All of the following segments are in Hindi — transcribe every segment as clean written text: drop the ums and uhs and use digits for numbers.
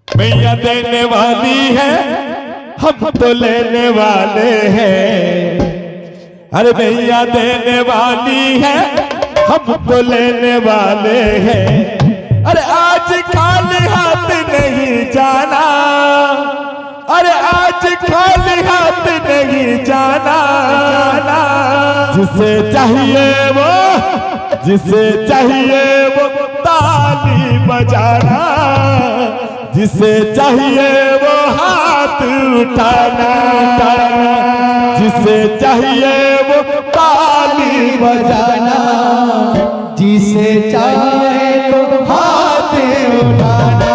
मैया देने वाली है, हम तो लेने वाले हैं। अरे मैया देने वाली है, हम तो लेने वाले हैं। अरे आज खाली हाथ नहीं जाना, अरे आज खाली हाथ नहीं जाना। जिसे चाहिए वो, जिसे चाहिए वो ताली बजाना, जिसे चाहिए वो हाथ उठाना, जिसे चाहिए वो ताली बजाना, जिसे चाहिए तो हाथ उठाना।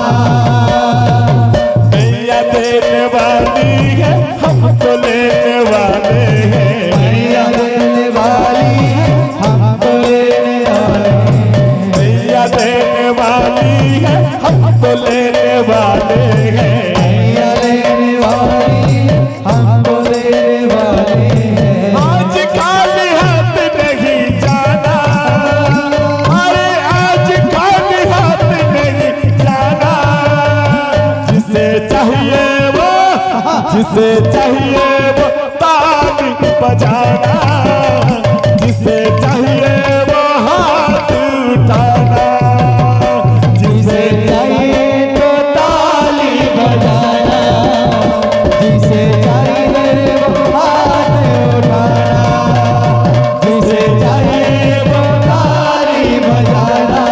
मैया देने वाली है, हम तो लेने वाले हैं। मैया देने वाली है, हम तो लेने वाले हैं। मैया देने वाली है, हम तो लेने वाले हैं। मैया देने वाली है, हम तो लेने वाले हैं। आज खाली हाथ नहीं जाना, अरे आज खाली हाथ नहीं जाना। जिसे चाहिए वो, जिसे चाहिए वो ताली बजाना, जिसे चाहिए वो हाथ उठाना, जिसे चाहिए तो ताली बजाना, जिसे चाहिए वो हाथ उठाना, जिसे चाहिए वो ताली बजाना,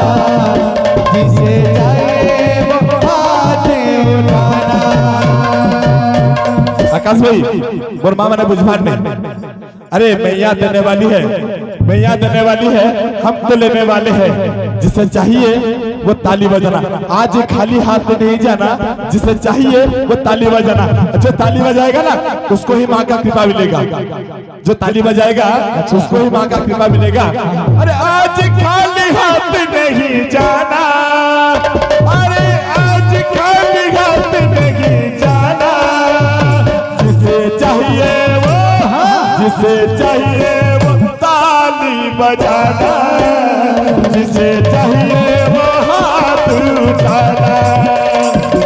जिसे चाहिए वो हाथ उठाना। आकाश भाई और मामा ने बुझवान नहीं। अरे मैया देने वाली है, मैया देने वाली है, हम तो लेने वाले हैं। जिसे चाहिए वो ताली बजाना, आज खाली हाथ में नहीं जाना। जिसे चाहिए वो ताली बजाना, जो ताली बजाएगा ना उसको ही माँ का कृपा मिलेगा। जो ताली बजाएगा उसको ही माँ का कृपा मिलेगा। अरे आज खाली हाथ नहीं जाना, अरे आज खाली हाथ नहीं जाना। जिसे चाहिए वो, जिसे चाहिए वो ताली बजाना, जिसे चाहिए वो हाथ उठाना,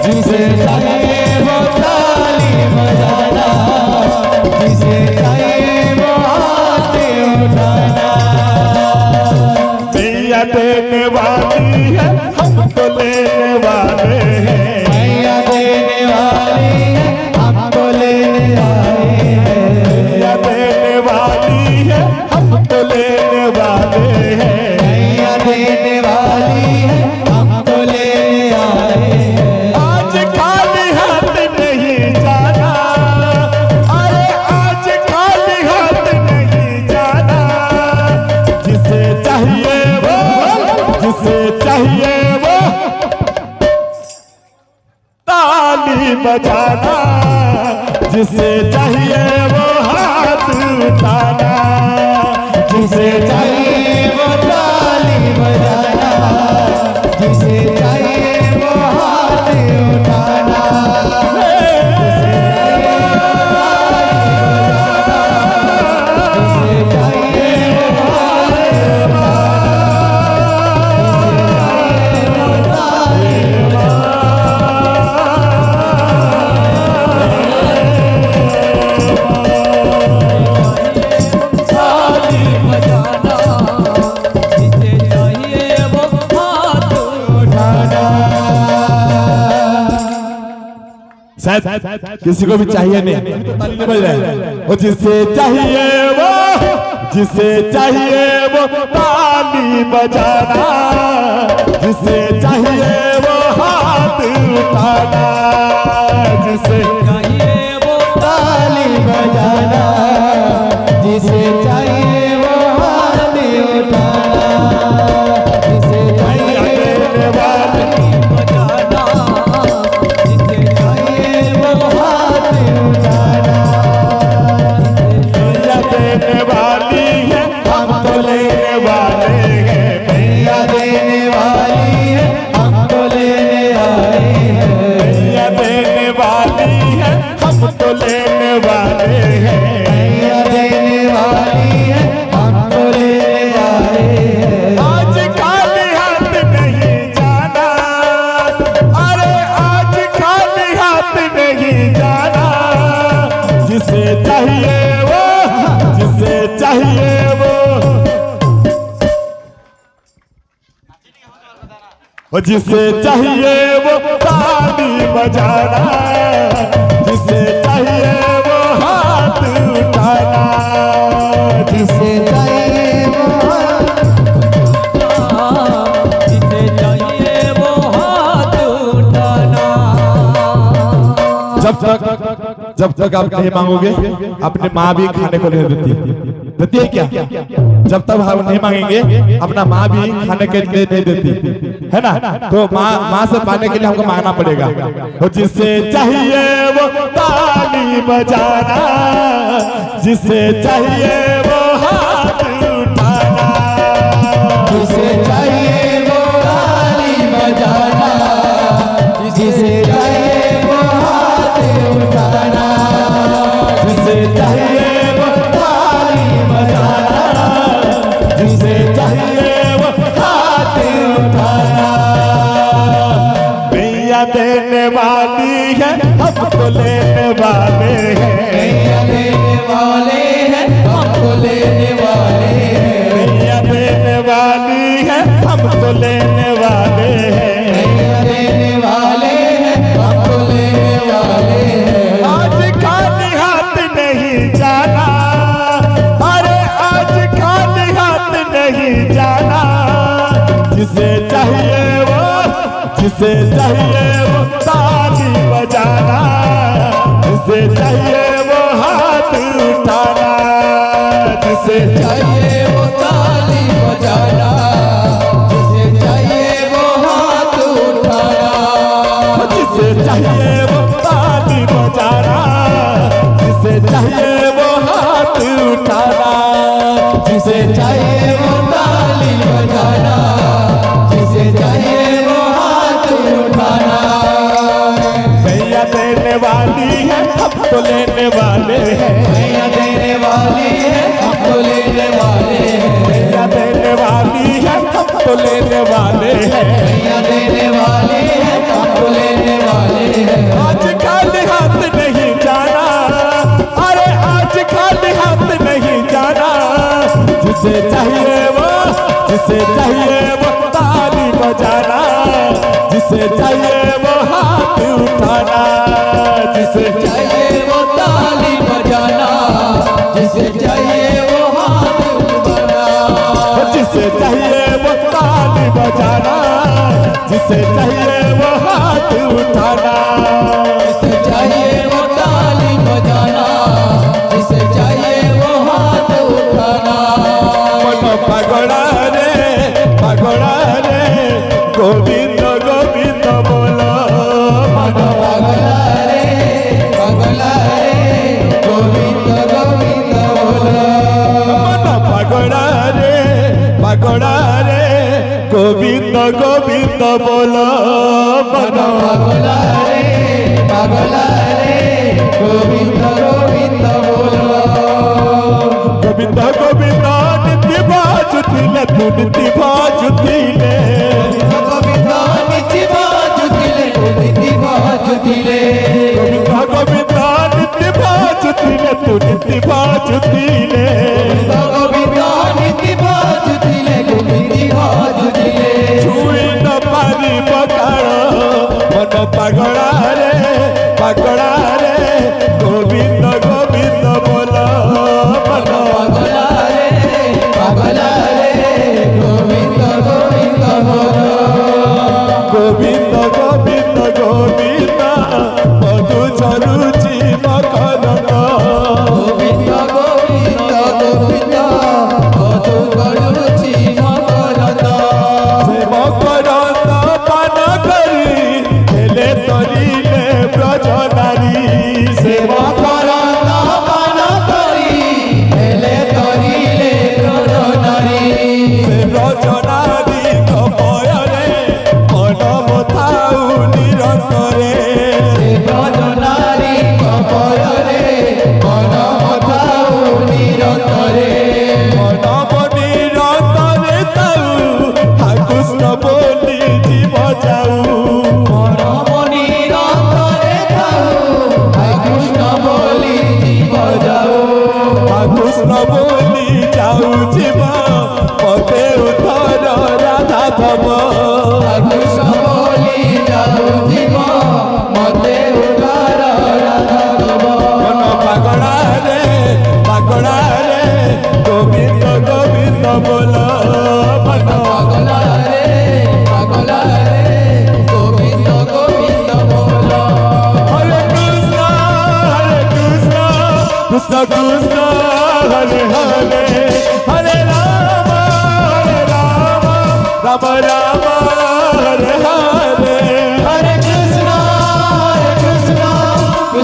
जिसे चाहिए वो ताली बजाना, जिसे चाहिए वो हाथ उठाना। मैया देने वाली है, हम तो लेने वाले हैं। मैया देने वाली है, हम तो लेने वाले हैं। मैया देने वाली है, हम तो लेने वाले हैं। मैया देने वाली है, हम तो लेने आए हैं। आज खाली हाथ नहीं जाना, अरे आज खाली हाथ नहीं जाना। जिसे चाहिए वो, जिसे चाहिए वो ताली बजाना, जिसे चाहिए वो हाथ उठाना, जिसे चाहिए वो ताली बजाना, जिसे चाहिए वो हाथ उठाना। जिसे चाहिए वो हाथ शायद किसी को भी चाहिए नहीं तो ताली नहीं बज रहा है। वो जिसे चाहिए वो, जिसे चाहिए वो ताली बजाना, जिसे चाहिए वो हाथ उठाना, जिसे चाहिए वो ताली बजाना, जिसे चाहिए वो हाथ उठाना, जिसे चाहिए देने वाली, बजाना, जिसे चाहिए वो हाथ उठाना। मैया देने वाली है, हम तो लेने वाले हैं। मैया देने वाली है, हम तो लेने आए हैं। मैया देने वाली वो जिसे चाहिए वो ताली बजाना, जिसे चाहिए वो हाथ उठाना, जिसे चाहिए वो जिसे चाहिए वो हाथ उठाना। जब तक आप नहीं मांगोगे अपनी माँ भी खाने को नहीं देती है क्या? जब तक हम नहीं मांगेंगे अपना माँ भी खाने के लिए नहीं देती है ना। तो माँ से पाने के लिए हमको मांगना पड़ेगा। तो जिसे चाहिए वो ताली बजाना, जिसे चाहिए वो हाथ उठाना, जिसे चाहिए वो ताली बजाना, जिसे चाहिए वो हाथ उठाना, जिसे चाहिए वो ताली बजाना, जिसे चाहिए वो हाथ उठाना। मैया देने वाली है हमको लेने वाले हैं, मैया देने वाले हैं हमको लेने वाले हैं, मैया देने वाली है हमको लेने वाले हैं, मैया देने वाले हैं हमको लेने वाले हैं। आज खाली हाथ नहीं जाना, अरे आज खाली हाथ नहीं जाना, जिसे चाहिए वो, जिसे चाहिए वो ताली बजाना, जिसे चाहिए वो हाथ उठाना, जिसे चाहिए वो ताली बजाना, जिसे चाहिए वो हाथ उठाना, जिसे चाहिए वो ताली बजाना, जिसे चाहिए वो हाथ उठाना, जिसे चाहिए वो ताली बजाना, जिसे चाहिए वो हाथ उठाना। मैया देने वाली है हमको लेने वाले हैं, मैया देने वाली है हमको लेने वाले हैं, मैया देने वाली है हमको लेने वाले हैं, मैया देने वाले हैं हमको लेने वाले हैं। आज खाली हाथ नहीं जाना, अरे आज खाली हाथ नहीं जाना, जिसे चाहिए वो, जिसे चाहिए वो ताली बजाना, जिसे चाहिए वो हाथ उठाना, जिसे चाहिए वो ताली बजाना, जिसे चाहिए वो हाथ उठाना, जिसे चाहिए वो ताली बजाना, जिसे चाहिए वो हाथ उठाना, जिसे चाहिए वो ताली बजाना, जिसे चाहिए वो हाथ उठाना। मनो पगड़ा रे गोविंद गोविंद बोलो, मनो पगला रे गोविंद गोविंद बोलो, मनो पगड़ा रे गोविंद गोविंद बोलो, मनो पगला रे गोविंद गोविंद बोलो, गोविंद गोविंद नित्य बाजुतिले तू नित्य बाजुतिले, गोविंद नित्य बाजुतिले, नित्य बाजुतिले, गोविंद गोविंद नित्य बाजुतिले तू नित्य बाजुतिले, गोविंद नित्य बाजुतिले, नित्य बाजुतिले। छुई न पारी पकाड़ो मन पगड़ा रे गोविंद गोविंद बोलो, मन पगला रे गोविंद गोविंद बोलो, गोविंद गोविंद गोविंद मधु झरुची मकरंद, गोविंद गोविंद गोविंद मधु झरुची मकरंद, से मकरंद पान करी हेले तरिले ब्रज नारी, से मकरंद पान करी हेले तरिले ब्रज नारी, से ब्रज नारी कपୟରେ मन मथाउ निरंतरे, ସେ ବ୍ରଜ ନାରୀ କପୟରେ ମନ ମଥାଉ ନିରତରେ, मनम निरंतरे ताऊ कृष्ण बोली जीव जाऊ, ମନମ ନିରନ୍ତରେ ଥାଉ ହେ କୃଷ୍ଣ ବୋଲି ଜୀବ ଯାଉ, कृष्ण बोली जाऊ जीव पदे उधर राधा भव, କୃଷ୍ଣ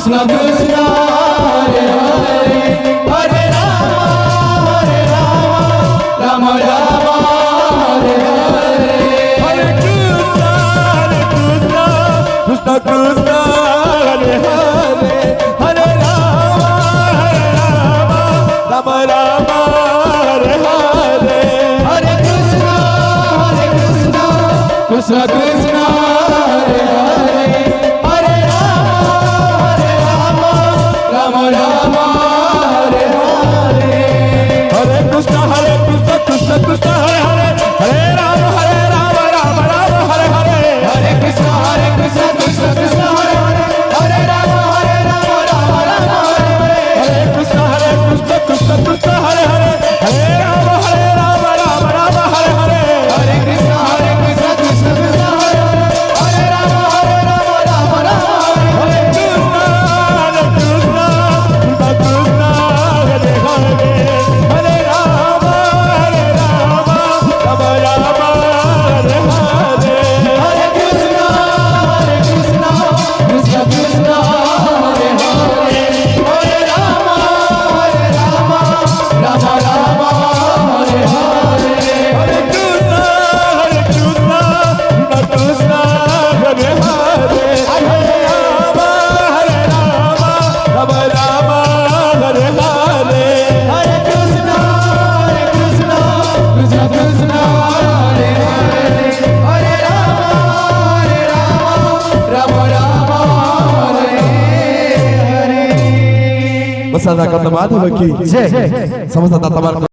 कृष्ण कृष्ण हरे हरे हरे राम राम राम हरे हरे हरे कृष्णा कृष्ण कृष्ण हरे हरे हरे राम राम राम हरे हरे हरे कृष्ण कृष्ण कृष्ण हरे हरे हरे राम राम राम हरे हरे हरे कृष्ण कृष्ण कृष्ण हरे हरे हरे राम राम राम हरे हरे हरे कृष्ण कृष्ण कृष्ण हरे हरे हरे राम राम राम हरे हरे हरे कृष्ण कृष्ण कृष्ण हरे हरे हरे राम राम हरे हरे हरे कृष्ण कृष्ण कृष्ण हरे हरे हरे राम राम राम हरे हरे हरे कृष्ण कृष्ण कृष्ण हरे हरे हरे राम राम राम हरे हरे हरे कृष्ण कृष्ण कृष्ण हरे हरे हरे राम राम हरे हरे बस आता का बात है कि समझता